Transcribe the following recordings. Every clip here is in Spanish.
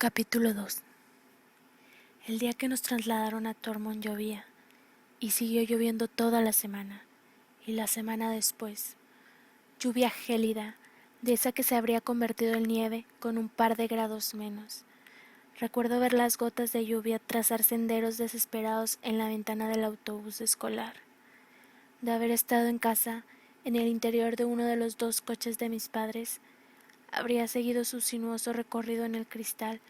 Capítulo 2. El día que nos trasladaron a Tormont llovía, y siguió lloviendo toda la semana, y la semana después. Lluvia gélida, de esa que se habría convertido en nieve con un par de grados menos. Recuerdo ver las gotas de lluvia trazar senderos desesperados en la ventana del autobús escolar. De haber estado en casa, en el interior de uno de los dos coches de mis padres, habría seguido su sinuoso recorrido en el cristal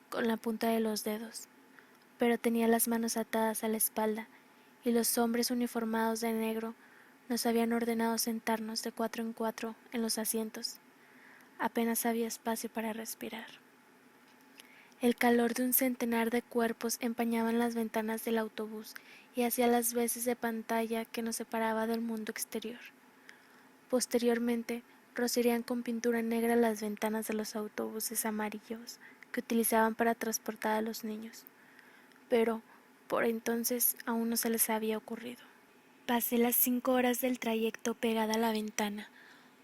con la punta de los dedos, pero tenía las manos atadas a la espalda, y los hombres uniformados de negro nos habían ordenado sentarnos de 4 en 4 en los asientos. Apenas había espacio para respirar. El calor de un centenar de cuerpos empañaba las ventanas del autobús y hacía las veces de pantalla que nos separaba del mundo exterior. Posteriormente, rociarían con pintura negra las ventanas de los autobuses amarillos que utilizaban para transportar a los niños, pero por entonces aún no se les había ocurrido. Pasé las 5 horas del trayecto pegada a la ventana,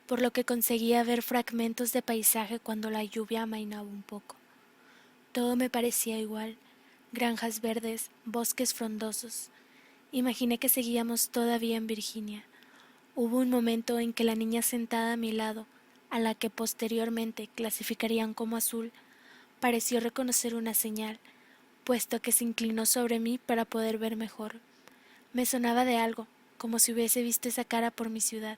por lo que conseguía ver fragmentos de paisaje cuando la lluvia amainaba un poco. Todo me parecía igual: granjas verdes, bosques frondosos. Imaginé que seguíamos todavía en Virginia. Hubo un momento en que la niña sentada a mi lado, a la que posteriormente clasificarían como azul, pareció reconocer una señal, puesto que se inclinó sobre mí para poder ver mejor. Me sonaba de algo, como si hubiese visto esa cara por mi ciudad,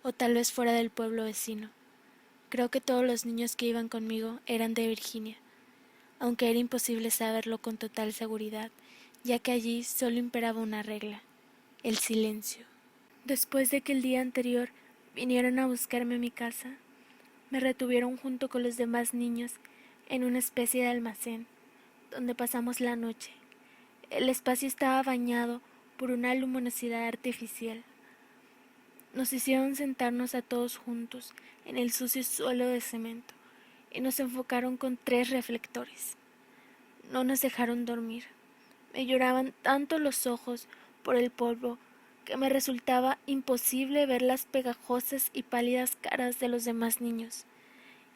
o tal vez fuera del pueblo vecino. Creo que todos los niños que iban conmigo eran de Virginia, aunque era imposible saberlo con total seguridad, ya que allí solo imperaba una regla: el silencio. Después de que el día anterior vinieron a buscarme a mi casa, me retuvieron junto con los demás niños en una especie de almacén, donde pasamos la noche. El espacio estaba bañado por una luminosidad artificial. Nos hicieron sentarnos a todos juntos en el sucio suelo de cemento y nos enfocaron con 3 reflectores. No nos dejaron dormir. Me lloraban tanto los ojos por el polvo que me resultaba imposible ver las pegajosas y pálidas caras de los demás niños,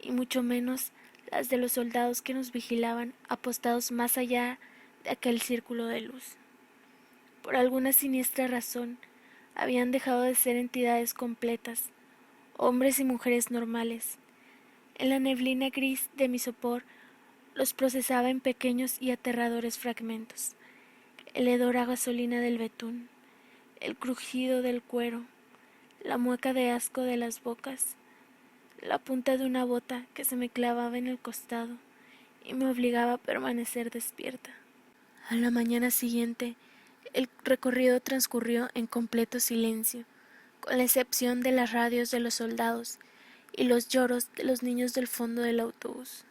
y mucho menos las de los soldados que nos vigilaban apostados más allá de aquel círculo de luz. Por alguna siniestra razón, habían dejado de ser entidades completas, hombres y mujeres normales. En la neblina gris de mi sopor los procesaba en pequeños y aterradores fragmentos: el hedor a gasolina del betún, el crujido del cuero, la mueca de asco de las bocas, la punta de una bota que se me clavaba en el costado y me obligaba a permanecer despierta. A la mañana siguiente, el recorrido transcurrió en completo silencio, con la excepción de las radios de los soldados y los lloros de los niños del fondo del autobús.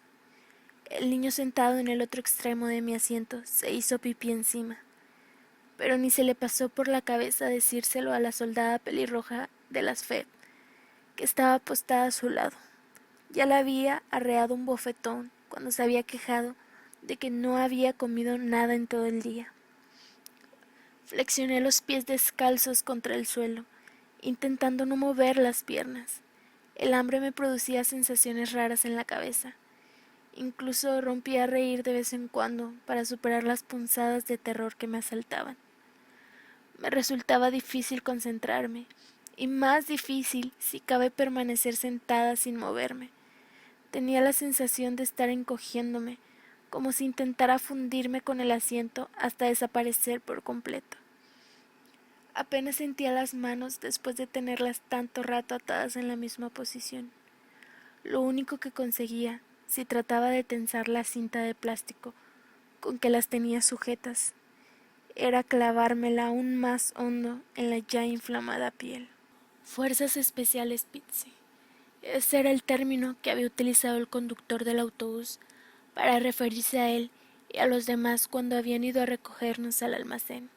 El niño sentado en el otro extremo de mi asiento se hizo pipí encima, pero ni se le pasó por la cabeza decírselo a la soldada pelirroja de las FED, que estaba postada a su lado. Ya le había arreado un bofetón cuando se había quejado de que no había comido nada en todo el día. Flexioné los pies descalzos contra el suelo, intentando no mover las piernas. El hambre me producía sensaciones raras en la cabeza. Incluso rompía a reír de vez en cuando para superar las punzadas de terror que me asaltaban. Me resultaba difícil concentrarme, y más difícil si cabe permanecer sentada sin moverme. Tenía la sensación de estar encogiéndome, como si intentara fundirme con el asiento hasta desaparecer por completo. Apenas sentía las manos después de tenerlas tanto rato atadas en la misma posición. Lo único que conseguía, si trataba de tensar la cinta de plástico con que las tenía sujetas, era clavármela aún más hondo en la ya inflamada piel. Fuerzas especiales Pizzi. Ese era el término que había utilizado el conductor del autobús para referirse a él y a los demás cuando habían ido a recogernos al almacén.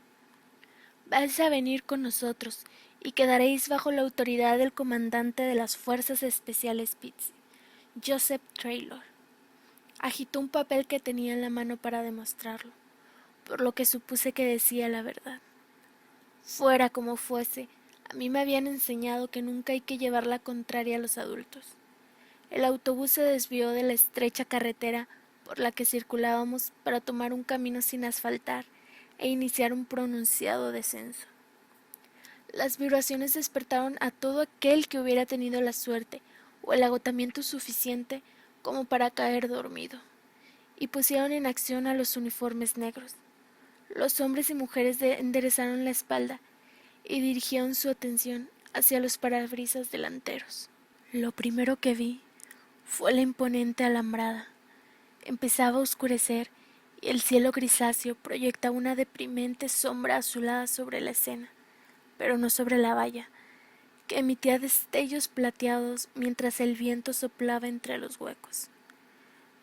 Vais a venir con nosotros y quedaréis bajo la autoridad del comandante de las Fuerzas Especiales Pizzi, Joseph Traylor. Agitó un papel que tenía en la mano para demostrarlo, por lo que supuse que decía la verdad. Fuera como fuese, a mí me habían enseñado que nunca hay que llevar la contraria a los adultos. El autobús se desvió de la estrecha carretera por la que circulábamos para tomar un camino sin asfaltar e iniciar un pronunciado descenso. Las vibraciones despertaron a todo aquel que hubiera tenido la suerte o el agotamiento suficiente como para caer dormido, y pusieron en acción a los uniformes negros. Los hombres y mujeres enderezaron la espalda y dirigieron su atención hacia los parabrisas delanteros. Lo primero que vi fue la imponente alambrada. Empezaba a oscurecer y el cielo grisáceo proyectaba una deprimente sombra azulada sobre la escena, pero no sobre la valla, que emitía destellos plateados mientras el viento soplaba entre los huecos.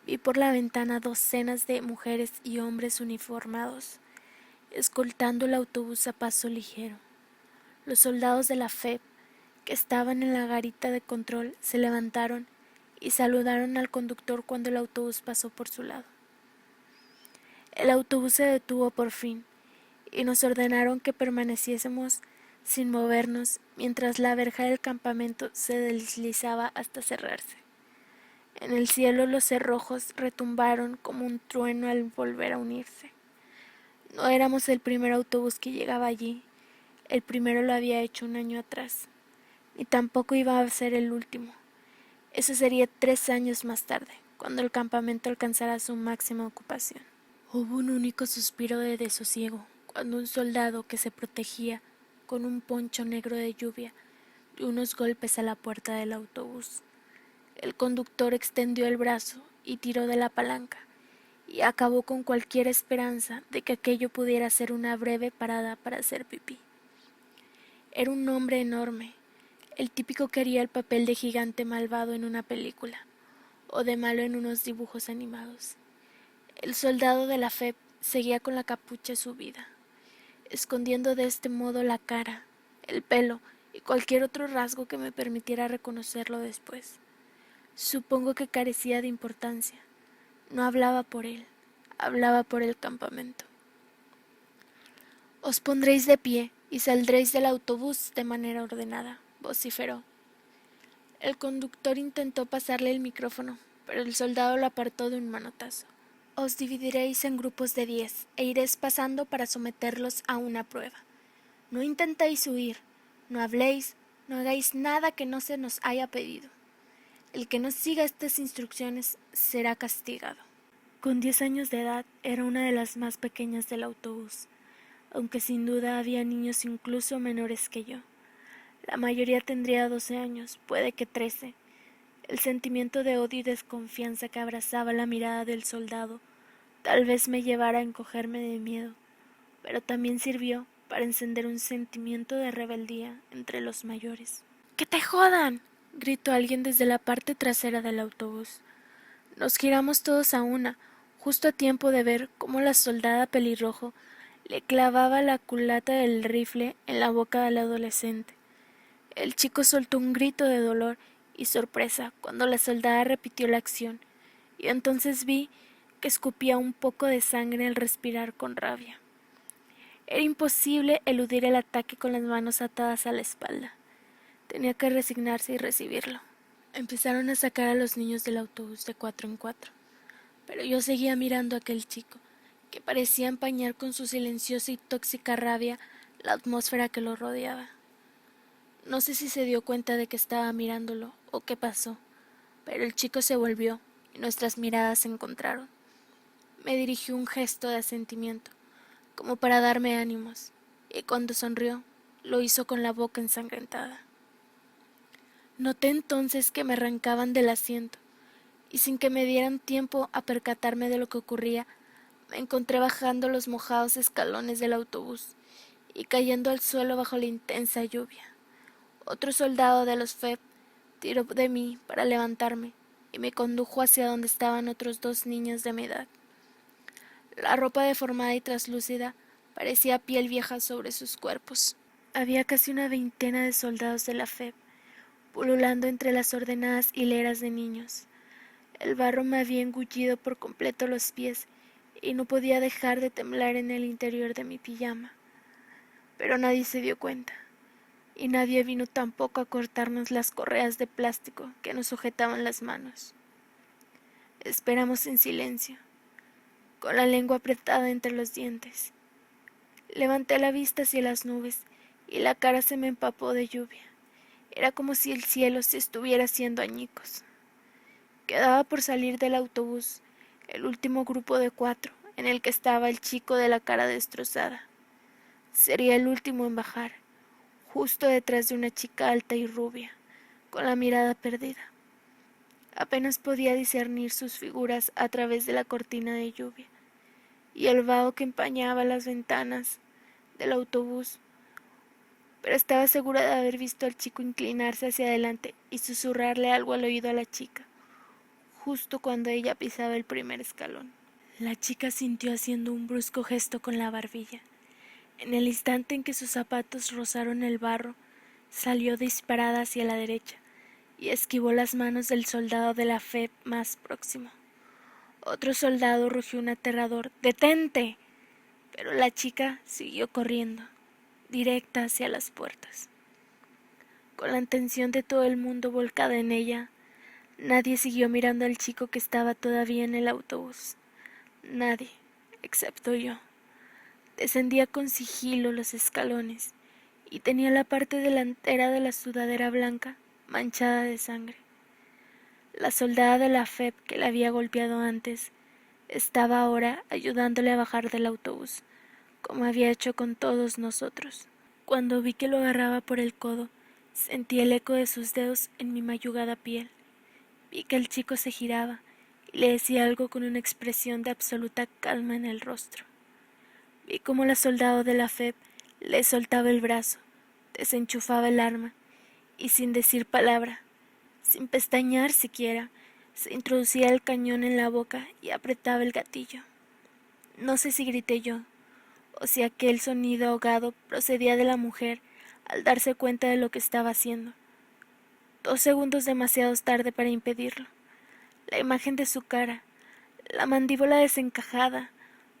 Vi por la ventana docenas de mujeres y hombres uniformados, escoltando el autobús a paso ligero. Los soldados de la FEP, que estaban en la garita de control, se levantaron y saludaron al conductor cuando el autobús pasó por su lado. El autobús se detuvo por fin, y nos ordenaron que permaneciésemos sin movernos mientras la verja del campamento se deslizaba hasta cerrarse. En el cielo los cerrojos retumbaron como un trueno al volver a unirse. No éramos el primer autobús que llegaba allí, el primero lo había hecho un año atrás, ni tampoco iba a ser el último. Eso sería 3 años más tarde, cuando el campamento alcanzara su máxima ocupación. Hubo un único suspiro de desosiego, cuando un soldado que se protegía con un poncho negro de lluvia dio unos golpes a la puerta del autobús. El conductor extendió el brazo y tiró de la palanca, y acabó con cualquier esperanza de que aquello pudiera ser una breve parada para hacer pipí. Era un hombre enorme, el típico que haría el papel de gigante malvado en una película, o de malo en unos dibujos animados. El soldado de la FEP seguía con la capucha subida, escondiendo de este modo la cara, el pelo y cualquier otro rasgo que me permitiera reconocerlo después. Supongo que carecía de importancia. No hablaba por él, hablaba por el campamento. Os pondréis de pie y saldréis del autobús de manera ordenada, vociferó. El conductor intentó pasarle el micrófono, pero el soldado lo apartó de un manotazo. Os dividiréis en grupos de 10 e iréis pasando para someterlos a una prueba. No intentéis huir, no habléis, no hagáis nada que no se nos haya pedido. El que no siga estas instrucciones será castigado. Con 10 años de edad era una de las más pequeñas del autobús, aunque sin duda había niños incluso menores que yo. La mayoría tendría 12 años, puede que 13. El sentimiento de odio y desconfianza que abrazaba la mirada del soldado tal vez me llevara a encogerme de miedo, pero también sirvió para encender un sentimiento de rebeldía entre los mayores. ¡Que te jodan!, gritó alguien desde la parte trasera del autobús. Nos giramos todos a una, justo a tiempo de ver cómo la soldada pelirrojo le clavaba la culata del rifle en la boca del adolescente. El chico soltó un grito de dolor y sorpresa cuando la soldada repitió la acción, y entonces vi que escupía un poco de sangre al respirar con rabia. Era imposible eludir el ataque con las manos atadas a la espalda. Tenía que resignarse y recibirlo. Empezaron a sacar a los niños del autobús de 4 en 4, pero yo seguía mirando a aquel chico, que parecía empañar con su silenciosa y tóxica rabia la atmósfera que lo rodeaba. No sé si se dio cuenta de que estaba mirándolo o qué pasó, pero el chico se volvió y nuestras miradas se encontraron. Me dirigió un gesto de asentimiento, como para darme ánimos, y cuando sonrió, lo hizo con la boca ensangrentada. Noté entonces que me arrancaban del asiento, y sin que me dieran tiempo a percatarme de lo que ocurría, me encontré bajando los mojados escalones del autobús y cayendo al suelo bajo la intensa lluvia. Otro soldado de los FEP tiró de mí para levantarme y me condujo hacia donde estaban otros 2 niños de mi edad. La ropa deformada y traslúcida parecía piel vieja sobre sus cuerpos. Había casi una veintena de soldados de la FEP, pululando entre las ordenadas hileras de niños. El barro me había engullido por completo los pies y no podía dejar de temblar en el interior de mi pijama. Pero nadie se dio cuenta, y nadie vino tampoco a cortarnos las correas de plástico que nos sujetaban las manos. Esperamos en silencio, con la lengua apretada entre los dientes. Levanté la vista hacia las nubes y la cara se me empapó de lluvia. Era como si el cielo se estuviera haciendo añicos. Quedaba por salir del autobús el último grupo de 4, en el que estaba el chico de la cara destrozada. Sería el último en bajar, justo detrás de una chica alta y rubia, con la mirada perdida. Apenas podía discernir sus figuras a través de la cortina de lluvia y el vaho que empañaba las ventanas del autobús, pero estaba segura de haber visto al chico inclinarse hacia adelante y susurrarle algo al oído a la chica, justo cuando ella pisaba el primer escalón. La chica sintió haciendo un brusco gesto con la barbilla. En el instante en que sus zapatos rozaron el barro, salió disparada hacia la derecha y esquivó las manos del soldado de la fe más próximo. Otro soldado rugió un aterrador «¡Detente!», pero la chica siguió corriendo, directa hacia las puertas. Con la atención de todo el mundo volcada en ella, nadie siguió mirando al chico que estaba todavía en el autobús. Nadie, excepto yo. Descendía con sigilo los escalones y tenía la parte delantera de la sudadera blanca manchada de sangre. La soldada de la FEP que la había golpeado antes estaba ahora ayudándole a bajar del autobús, como había hecho con todos nosotros. Cuando vi que lo agarraba por el codo, sentí el eco de sus dedos en mi mayugada piel. Vi que el chico se giraba y le decía algo con una expresión de absoluta calma en el rostro. Vi cómo la soldado de la FEP le soltaba el brazo, desenchufaba el arma y sin decir palabra, sin pestañear siquiera, se introducía el cañón en la boca y apretaba el gatillo. No sé si grité yo, o si aquel sonido ahogado procedía de la mujer al darse cuenta de lo que estaba haciendo. 2 segundos demasiado tarde para impedirlo. La imagen de su cara, la mandíbula desencajada,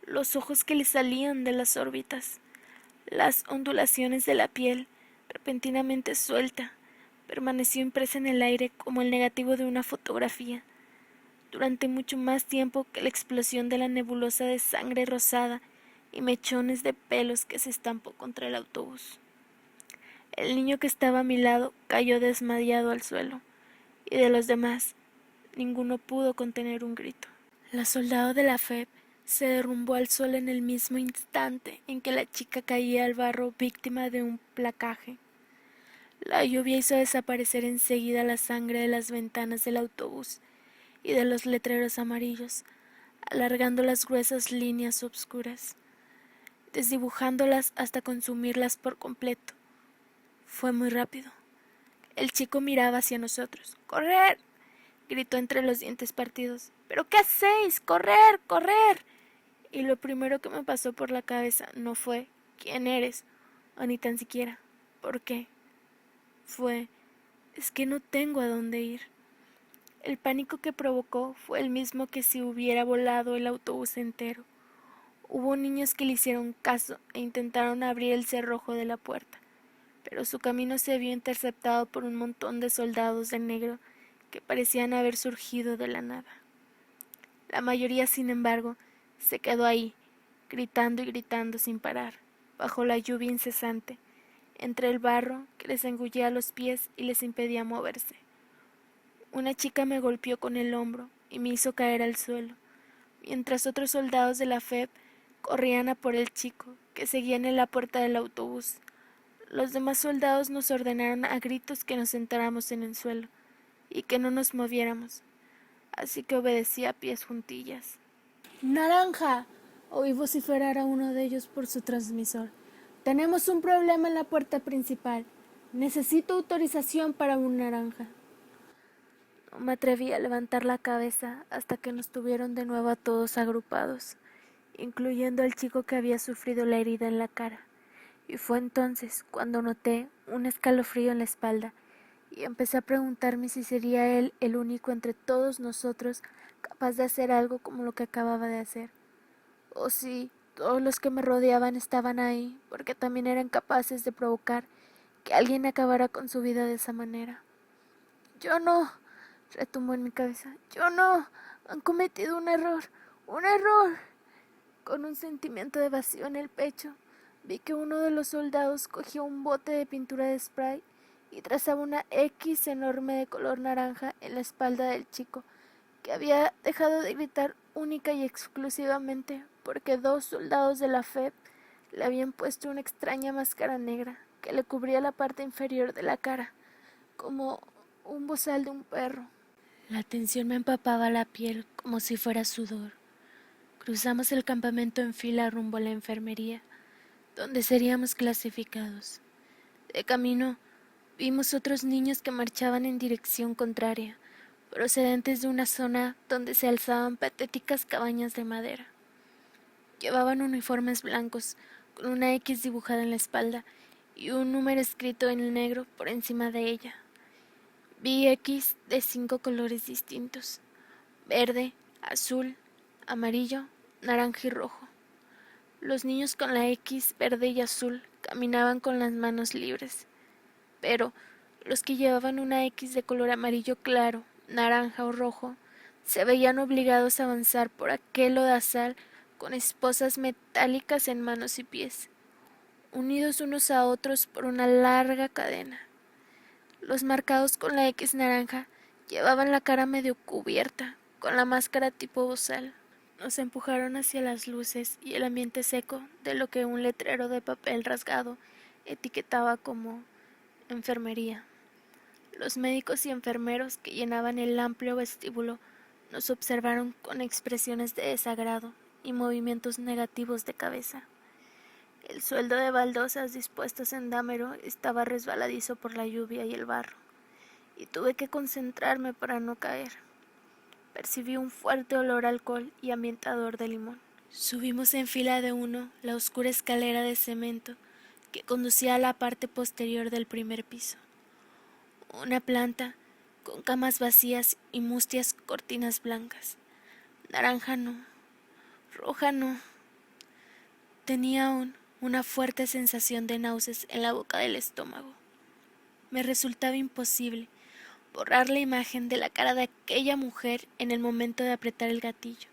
los ojos que le salían de las órbitas, las ondulaciones de la piel repentinamente suelta, permaneció impresa en el aire como el negativo de una fotografía, durante mucho más tiempo que la explosión de la nebulosa de sangre rosada y mechones de pelos que se estampó contra el autobús. El niño que estaba a mi lado cayó desmayado al suelo, y de los demás, ninguno pudo contener un grito. La soldado de la FEP se derrumbó al suelo en el mismo instante en que la chica caía al barro víctima de un placaje. La lluvia hizo desaparecer enseguida la sangre de las ventanas del autobús y de los letreros amarillos, alargando las gruesas líneas oscuras, desdibujándolas hasta consumirlas por completo. Fue muy rápido. El chico miraba hacia nosotros. «¡Correr!», gritó entre los dientes partidos. «¿Pero qué hacéis? ¡Correr! ¡Correr!». Y lo primero que me pasó por la cabeza no fue «¿Quién eres?», o ni tan siquiera «¿Por qué?». Fue «Es que no tengo a dónde ir». El pánico que provocó fue el mismo que si hubiera volado el autobús entero. Hubo niños que le hicieron caso e intentaron abrir el cerrojo de la puerta, pero su camino se vio interceptado por un montón de soldados de negro que parecían haber surgido de la nada. La mayoría, sin embargo, se quedó ahí, gritando y gritando sin parar, bajo la lluvia incesante, entre el barro que les engullía los pies y les impedía moverse. Una chica me golpeó con el hombro y me hizo caer al suelo, mientras otros soldados de la FEP corrían a por el chico, que seguían en la puerta del autobús. Los demás soldados nos ordenaron a gritos que nos sentáramos en el suelo y que no nos moviéramos, así que obedecí a pies juntillas. «¡Naranja!», oí vociferar a uno de ellos por su transmisor. «Tenemos un problema en la puerta principal. Necesito autorización para un naranja». No me atreví a levantar la cabeza hasta que nos tuvieron de nuevo a todos agrupados, incluyendo al chico que había sufrido la herida en la cara. Y fue entonces cuando noté un escalofrío en la espalda y empecé a preguntarme si sería él el único entre todos nosotros capaz de hacer algo como lo que acababa de hacer, o si todos los que me rodeaban estaban ahí porque también eran capaces de provocar que alguien acabara con su vida de esa manera. «Yo no», retumbó en mi cabeza. «Yo no. Han cometido un error, un error. Con un sentimiento de vacío en el pecho, vi que uno de los soldados cogía un bote de pintura de spray y trazaba una X enorme de color naranja en la espalda del chico, que había dejado de gritar única y exclusivamente porque dos soldados de la FEB le habían puesto una extraña máscara negra que le cubría la parte inferior de la cara, como un bozal de un perro. La tensión me empapaba la piel como si fuera sudor. Cruzamos el campamento en fila rumbo a la enfermería, donde seríamos clasificados. De camino, vimos otros niños que marchaban en dirección contraria, procedentes de una zona donde se alzaban patéticas cabañas de madera. Llevaban uniformes blancos, con una X dibujada en la espalda y un número escrito en negro por encima de ella. Vi X de 5 colores distintos: verde, azul, amarillo, naranja y rojo. Los niños con la X verde y azul caminaban con las manos libres, pero los que llevaban una X de color amarillo claro, naranja o rojo, se veían obligados a avanzar por aquel lodazal con esposas metálicas en manos y pies, unidos unos a otros por una larga cadena. Los marcados con la X naranja llevaban la cara medio cubierta, con la máscara tipo bozal. Nos empujaron hacia las luces y el ambiente seco de lo que un letrero de papel rasgado etiquetaba como enfermería. Los médicos y enfermeros que llenaban el amplio vestíbulo nos observaron con expresiones de desagrado y movimientos negativos de cabeza. El sueldo de baldosas dispuestas en dámero estaba resbaladizo por la lluvia y el barro, y tuve que concentrarme para no caer. Percibí un fuerte olor a alcohol y ambientador de limón. Subimos en fila de uno la oscura escalera de cemento que conducía a la parte posterior del primer piso. Una planta con camas vacías y mustias cortinas blancas. Naranja no, roja no. Tenía aún una fuerte sensación de náuseas en la boca del estómago. Me resultaba imposible borrar la imagen de la cara de aquella mujer en el momento de apretar el gatillo,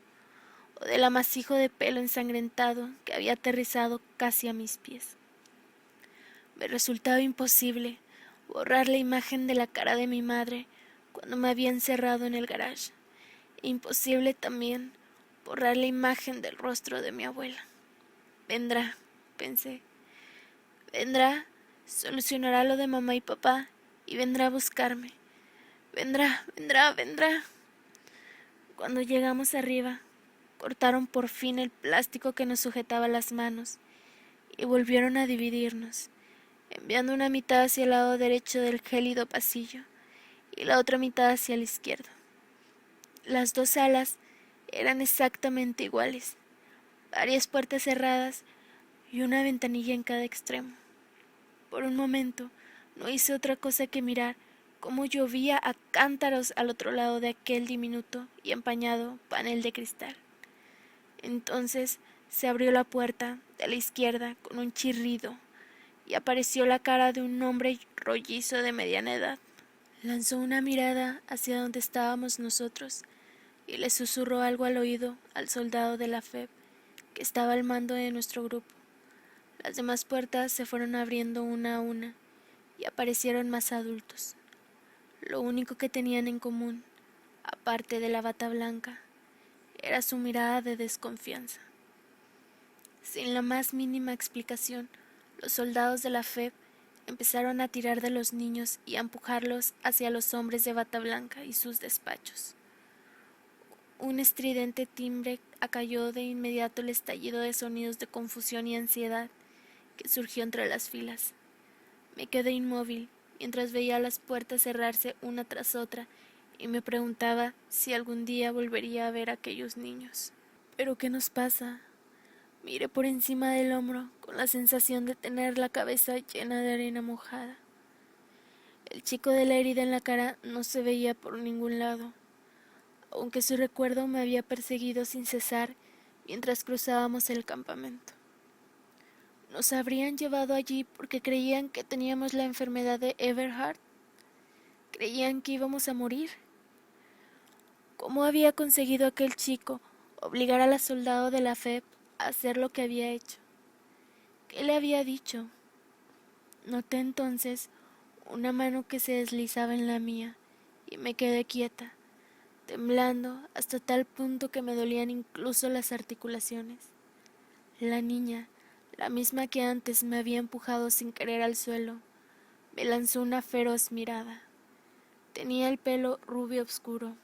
o del amasijo de pelo ensangrentado que había aterrizado casi a mis pies. Me resultaba imposible borrar la imagen de la cara de mi madre cuando me había encerrado en el garage, e imposible también borrar la imagen del rostro de mi abuela. Vendrá, pensé, vendrá, solucionará lo de mamá y papá y vendrá a buscarme. Vendrá, vendrá, vendrá. Cuando llegamos arriba, cortaron por fin el plástico que nos sujetaba las manos y volvieron a dividirnos, enviando una mitad hacia el lado derecho del gélido pasillo y la otra mitad hacia el izquierdo. Las dos salas eran exactamente iguales, varias puertas cerradas y una ventanilla en cada extremo. Por un momento no hice otra cosa que mirar cómo llovía a cántaros al otro lado de aquel diminuto y empañado panel de cristal. Entonces se abrió la puerta de la izquierda con un chirrido y apareció la cara de un hombre rollizo de mediana edad. Lanzó una mirada hacia donde estábamos nosotros y le susurró algo al oído al soldado de la FEB que estaba al mando de nuestro grupo. Las demás puertas se fueron abriendo una a una y aparecieron más adultos. Lo único que tenían en común, aparte de la bata blanca, era su mirada de desconfianza. Sin la más mínima explicación, los soldados de la FEB empezaron a tirar de los niños y a empujarlos hacia los hombres de bata blanca y sus despachos. Un estridente timbre acalló de inmediato el estallido de sonidos de confusión y ansiedad que surgió entre las filas. Me quedé inmóvil mientras veía las puertas cerrarse una tras otra y me preguntaba si algún día volvería a ver a aquellos niños. ¿Pero qué nos pasa? Miré por encima del hombro con la sensación de tener la cabeza llena de arena mojada. El chico de la herida en la cara no se veía por ningún lado, aunque su recuerdo me había perseguido sin cesar mientras cruzábamos el campamento. ¿Nos habrían llevado allí porque creían que teníamos la enfermedad de Everhart? ¿Creían que íbamos a morir? ¿Cómo había conseguido aquel chico obligar a la soldado de la FEP a hacer lo que había hecho? ¿Qué le había dicho? Noté entonces una mano que se deslizaba en la mía y me quedé quieta, temblando hasta tal punto que me dolían incluso las articulaciones. La niña, la misma que antes me había empujado sin querer al suelo, me lanzó una feroz mirada. Tenía el pelo rubio oscuro,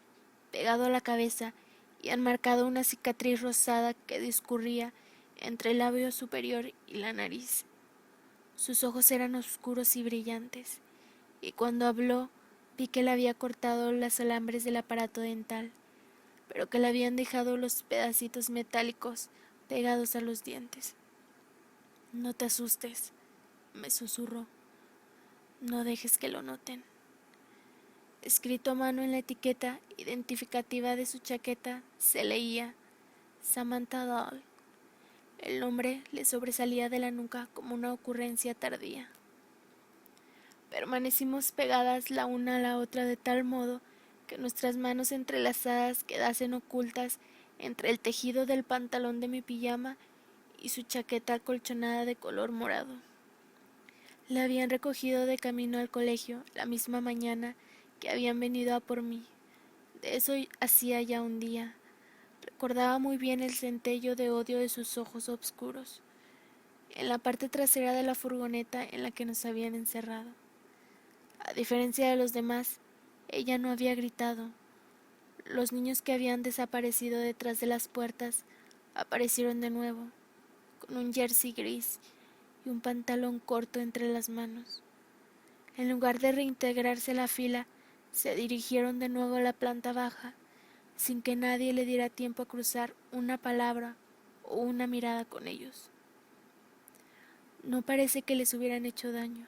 pegado a la cabeza y enmarcado una cicatriz rosada que discurría entre el labio superior y la nariz. Sus ojos eran oscuros y brillantes, y cuando habló vi que le había cortado los alambres del aparato dental, pero que le habían dejado los pedacitos metálicos pegados a los dientes. No te asustes, me susurró. No dejes que lo noten. Escrito a mano en la etiqueta identificativa de su chaqueta se leía Samantha Dahl. El nombre le sobresalía de la nuca como una ocurrencia tardía. Permanecimos pegadas la una a la otra de tal modo que nuestras manos entrelazadas quedasen ocultas entre el tejido del pantalón de mi pijama y su chaqueta acolchonada de color morado. La habían recogido de camino al colegio la misma mañana que habían venido a por mí. De eso hacía ya un día. Recordaba muy bien el centello de odio de sus ojos oscuros, en la parte trasera de la furgoneta en la que nos habían encerrado. A diferencia de los demás, ella no había gritado. Los niños que habían desaparecido detrás de las puertas aparecieron de nuevo, con un jersey gris y un pantalón corto entre las manos. En lugar de reintegrarse a la fila, se dirigieron de nuevo a la planta baja, sin que nadie le diera tiempo a cruzar una palabra o una mirada con ellos. No parece que les hubieran hecho daño.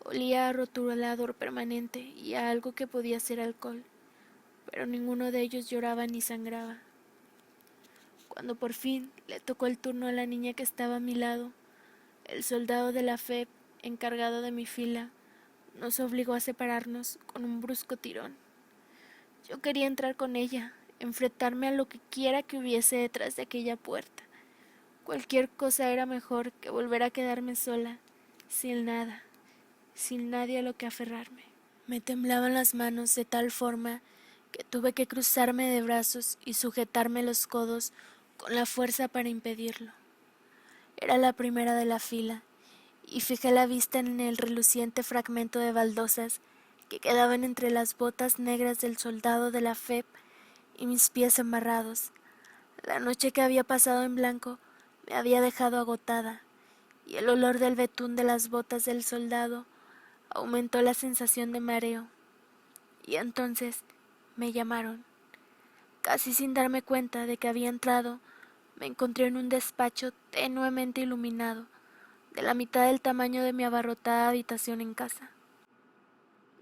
Olía a rotulador permanente y a algo que podía ser alcohol, pero ninguno de ellos lloraba ni sangraba. Cuando por fin le tocó el turno a la niña que estaba a mi lado, el soldado de la FEP, encargado de mi fila, nos obligó a separarnos con un brusco tirón. Yo quería entrar con ella, enfrentarme a lo que quiera que hubiese detrás de aquella puerta. Cualquier cosa era mejor que volver a quedarme sola, sin nada, sin nadie a lo que aferrarme. Me temblaban las manos de tal forma que tuve que cruzarme de brazos y sujetarme los codos con la fuerza para impedirlo. Era la primera de la fila, y fijé la vista en el reluciente fragmento de baldosas que quedaban entre las botas negras del soldado de la FEP y mis pies embarrados. La noche que había pasado en blanco me había dejado agotada, y el olor del betún de las botas del soldado aumentó la sensación de mareo. Y entonces me llamaron. Casi sin darme cuenta de que había entrado, me encontré en un despacho tenuemente iluminado, de la mitad del tamaño de mi abarrotada habitación en casa.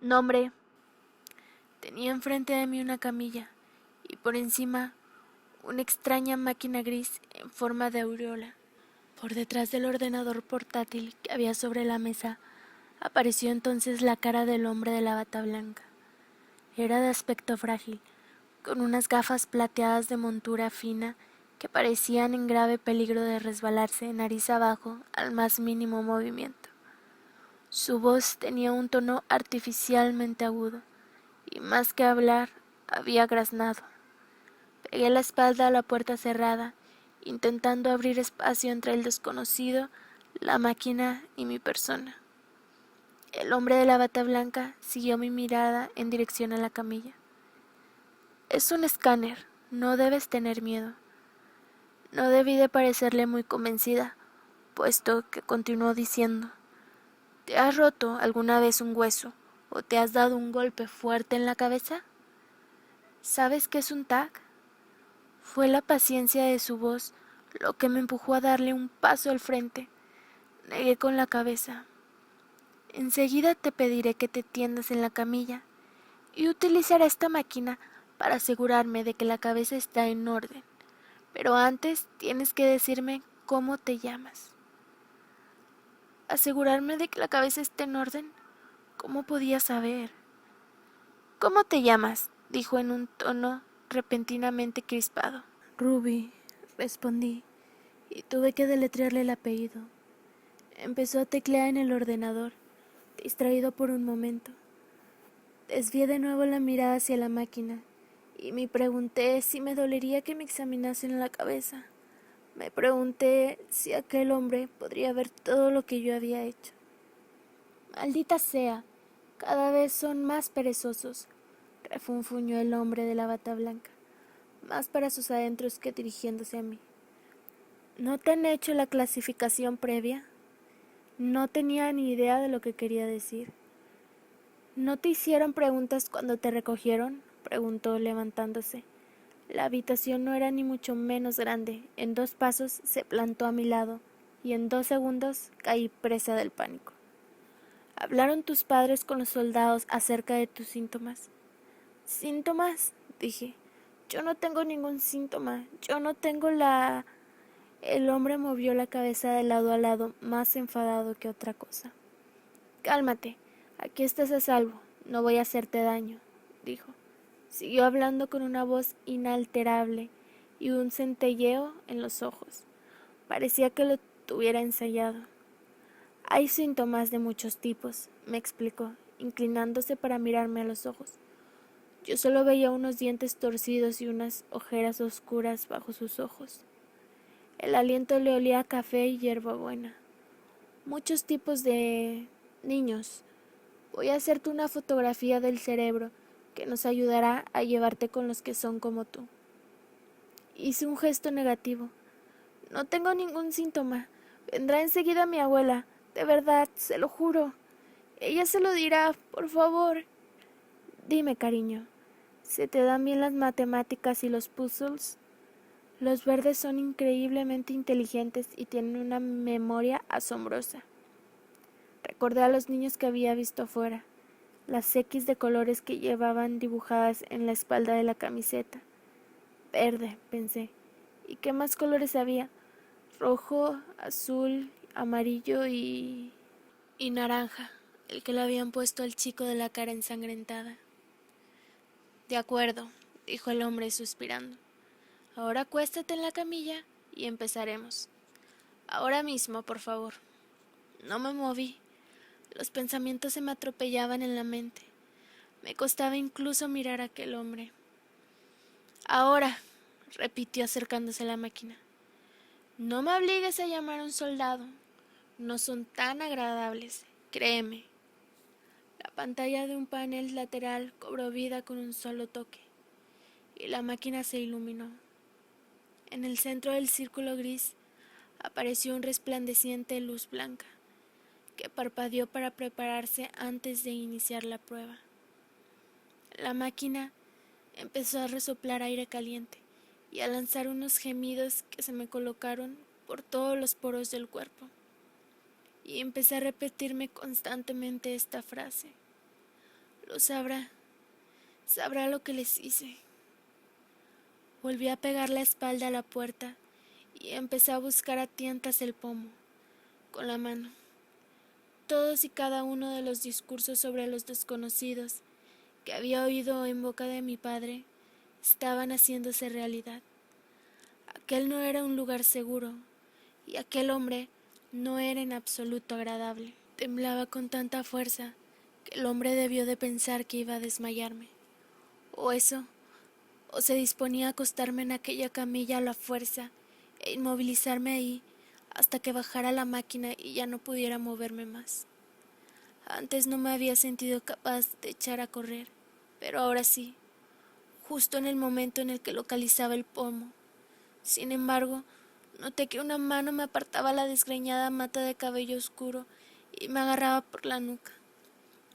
Nombre. Tenía enfrente de mí una camilla y por encima una extraña máquina gris en forma de aureola. Por detrás del ordenador portátil que había sobre la mesa apareció entonces la cara del hombre de la bata blanca. Era de aspecto frágil, con unas gafas plateadas de montura fina que parecían en grave peligro de resbalarse nariz abajo al más mínimo movimiento. Su voz tenía un tono artificialmente agudo, y más que hablar, había graznado. Pegué la espalda a la puerta cerrada, intentando abrir espacio entre el desconocido, la máquina y mi persona. El hombre de la bata blanca siguió mi mirada en dirección a la camilla. Es un escáner, no debes tener miedo. No debí de parecerle muy convencida, puesto que continuó diciendo: ¿te has roto alguna vez un hueso o te has dado un golpe fuerte en la cabeza? ¿Sabes qué es un TAC? Fue la paciencia de su voz lo que me empujó a darle un paso al frente. Negué con la cabeza. Enseguida te pediré que te tiendas en la camilla y utilizaré esta máquina para asegurarme de que la cabeza está en orden. Pero antes tienes que decirme cómo te llamas. ¿Asegurarme de que la cabeza esté en orden? ¿Cómo podía saber? ¿Cómo te llamas? dijo en un tono repentinamente crispado. Ruby, respondí, y tuve que deletrearle el apellido. Empezó a teclear en el ordenador, distraído por un momento. Desvié de nuevo la mirada hacia la máquina y me pregunté si me dolería que me examinasen la cabeza. Me pregunté si aquel hombre podría ver todo lo que yo había hecho. Maldita sea, cada vez son más perezosos, refunfuñó el hombre de la bata blanca, más para sus adentros que dirigiéndose a mí. ¿No te han hecho la clasificación previa? No tenía ni idea de lo que quería decir. ¿No te hicieron preguntas cuando te recogieron?, preguntó levantándose. La habitación no era ni mucho menos grande. En 2 pasos se plantó a mi lado y en 2 segundos caí presa del pánico. ¿Hablaron tus padres con los soldados acerca de tus síntomas? ¿Síntomas?, dije. Yo no tengo ningún síntoma. Yo no tengo la... El hombre movió la cabeza de lado a lado, más enfadado que otra cosa. Cálmate, aquí estás a salvo, no voy a hacerte daño, dijo. Siguió hablando con una voz inalterable y un centelleo en los ojos. Parecía que lo tuviera ensayado. Hay síntomas de muchos tipos, me explicó, inclinándose para mirarme a los ojos. Yo solo veía unos dientes torcidos y unas ojeras oscuras bajo sus ojos. El aliento le olía a café y hierbabuena. Muchos tipos de niños. Voy a hacerte una fotografía del cerebro que nos ayudará a llevarte con los que son como tú. Hice un gesto negativo. No tengo ningún síntoma. Vendrá enseguida mi abuela. De verdad, se lo juro. Ella se lo dirá, por favor. Dime, cariño, ¿se te dan bien las matemáticas y los puzzles? Los verdes son increíblemente inteligentes y tienen una memoria asombrosa. Recordé a los niños que había visto afuera, las X de colores que llevaban dibujadas en la espalda de la camiseta. Verde, pensé. ¿Y qué más colores había? Rojo, azul, amarillo y naranja, el que le habían puesto al chico de la cara ensangrentada. De acuerdo, dijo el hombre suspirando. Ahora acuéstate en la camilla y empezaremos. Ahora mismo, por favor. No me moví. Los pensamientos se me atropellaban en la mente. Me costaba incluso mirar a aquel hombre. Ahora, repitió acercándose a la máquina. No me obligues a llamar a un soldado. No son tan agradables, créeme. La pantalla de un panel lateral cobró vida con un solo toque, y la máquina se iluminó. En el centro del círculo gris apareció un resplandeciente luz blanca, que parpadeó para prepararse antes de iniciar la prueba. La máquina empezó a resoplar aire caliente y a lanzar unos gemidos que se me colocaron por todos los poros del cuerpo. Y empecé a repetirme constantemente esta frase. Lo sabrá, sabrá lo que les hice. Volví a pegar la espalda a la puerta y empecé a buscar a tientas el pomo, con la mano. Todos y cada uno de los discursos sobre los desconocidos que había oído en boca de mi padre estaban haciéndose realidad. Aquel no era un lugar seguro y aquel hombre no era en absoluto agradable. Temblaba con tanta fuerza que el hombre debió de pensar que iba a desmayarme. O eso, o se disponía a acostarme en aquella camilla a la fuerza e inmovilizarme ahí hasta que bajara la máquina y ya no pudiera moverme más. Antes no me había sentido capaz de echar a correr, pero ahora sí, justo en el momento en el que localizaba el pomo. Sin embargo, noté que una mano me apartaba la desgreñada mata de cabello oscuro y me agarraba por la nuca.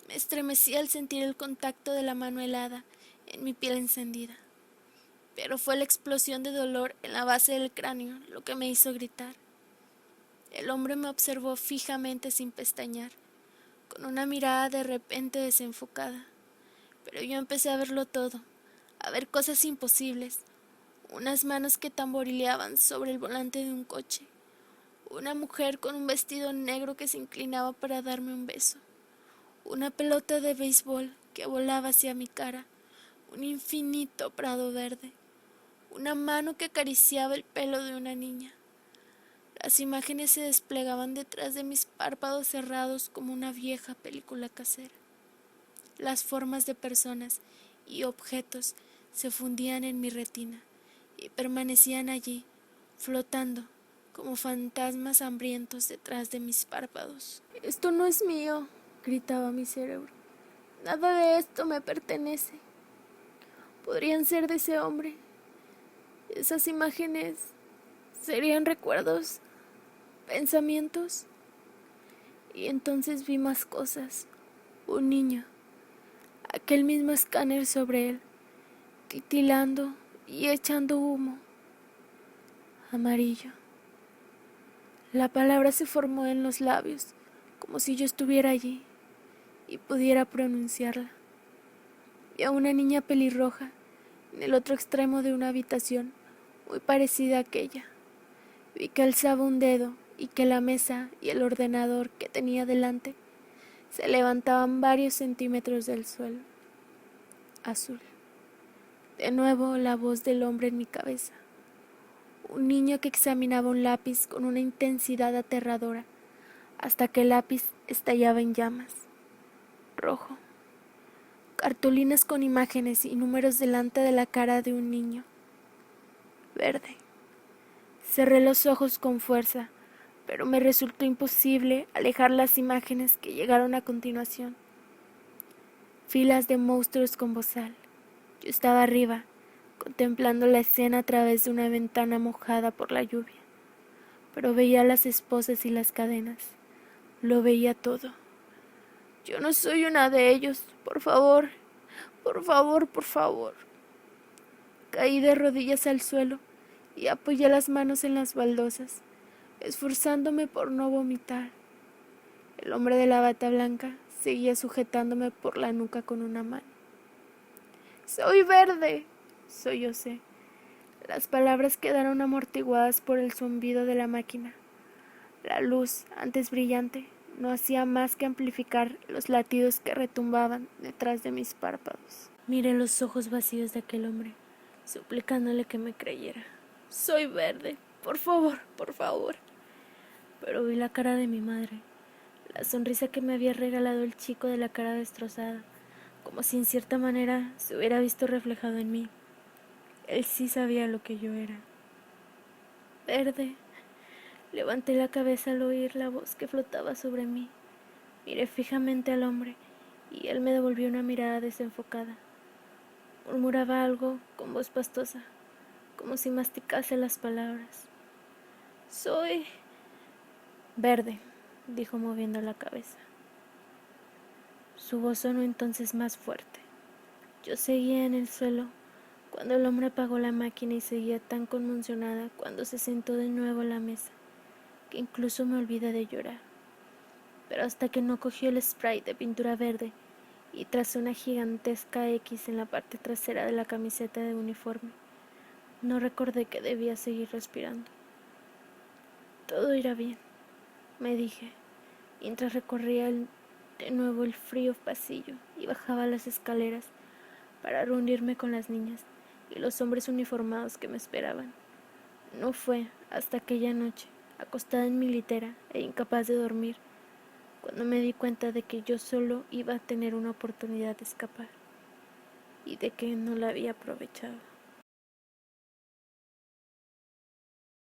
Me estremecí al sentir el contacto de la mano helada en mi piel encendida. Pero fue la explosión de dolor en la base del cráneo lo que me hizo gritar. El hombre me observó fijamente sin pestañear, con una mirada de repente desenfocada. Pero yo empecé a verlo todo, a ver cosas imposibles, unas manos que tamborileaban sobre el volante de un coche, una mujer con un vestido negro que se inclinaba para darme un beso, una pelota de béisbol que volaba hacia mi cara, un infinito prado verde, una mano que acariciaba el pelo de una niña. Las imágenes se desplegaban detrás de mis párpados cerrados como una vieja película casera. Las formas de personas y objetos se fundían en mi retina y permanecían allí, flotando como fantasmas hambrientos detrás de mis párpados. Esto no es mío, gritaba mi cerebro. Nada de esto me pertenece. Podrían ser de ese hombre. Esas imágenes serían recuerdos, pensamientos. Y entonces vi más cosas. Un niño, aquel mismo escáner sobre él, titilando y echando humo. Amarillo. La palabra se formó en los labios, como si yo estuviera allí y pudiera pronunciarla. Vi a una niña pelirroja en el otro extremo de una habitación muy parecida a aquella. Vi que alzaba un dedo y que la mesa y el ordenador que tenía delante se levantaban varios centímetros del suelo. Azul. De nuevo la voz del hombre en mi cabeza. Un niño que examinaba un lápiz con una intensidad aterradora hasta que el lápiz estallaba en llamas. Rojo. Cartulinas con imágenes y números delante de la cara de un niño. Verde. Cerré los ojos con fuerza, pero me resultó imposible alejar las imágenes que llegaron a continuación. Filas de monstruos con bozal. Yo estaba arriba, contemplando la escena a través de una ventana mojada por la lluvia, pero veía las esposas y las cadenas. Lo veía todo. Yo no soy una de ellos. Por favor, por favor, por favor. Caí de rodillas al suelo y apoyé las manos en las baldosas, esforzándome por no vomitar. El hombre de la bata blanca seguía sujetándome por la nuca con una mano. «Soy verde», sollocé. Las palabras quedaron amortiguadas por el zumbido de la máquina. La luz, antes brillante, no hacía más que amplificar los latidos que retumbaban detrás de mis párpados. Miré los ojos vacíos de aquel hombre, suplicándole que me creyera. «Soy verde, por favor, por favor». Pero vi la cara de mi madre, la sonrisa que me había regalado el chico de la cara destrozada, como si en cierta manera se hubiera visto reflejado en mí. Él sí sabía lo que yo era. Verde. Levanté la cabeza al oír la voz que flotaba sobre mí. Miré fijamente al hombre y él me devolvió una mirada desenfocada. Murmuraba algo con voz pastosa, como si masticase las palabras. «Soy verde», dijo moviendo la cabeza. Su voz sonó entonces más fuerte. Yo seguía en el suelo cuando el hombre apagó la máquina y seguía tan conmocionada cuando se sentó de nuevo a la mesa, que incluso me olvidé de llorar. Pero hasta que no cogió el spray de pintura verde y trazó una gigantesca X en la parte trasera de la camiseta de uniforme, no recordé que debía seguir respirando. Todo irá bien, me dije, mientras recorría de nuevo el frío pasillo y bajaba las escaleras para reunirme con las niñas y los hombres uniformados que me esperaban. No fue hasta aquella noche, acostada en mi litera e incapaz de dormir, cuando me di cuenta de que yo solo iba a tener una oportunidad de escapar y de que no la había aprovechado.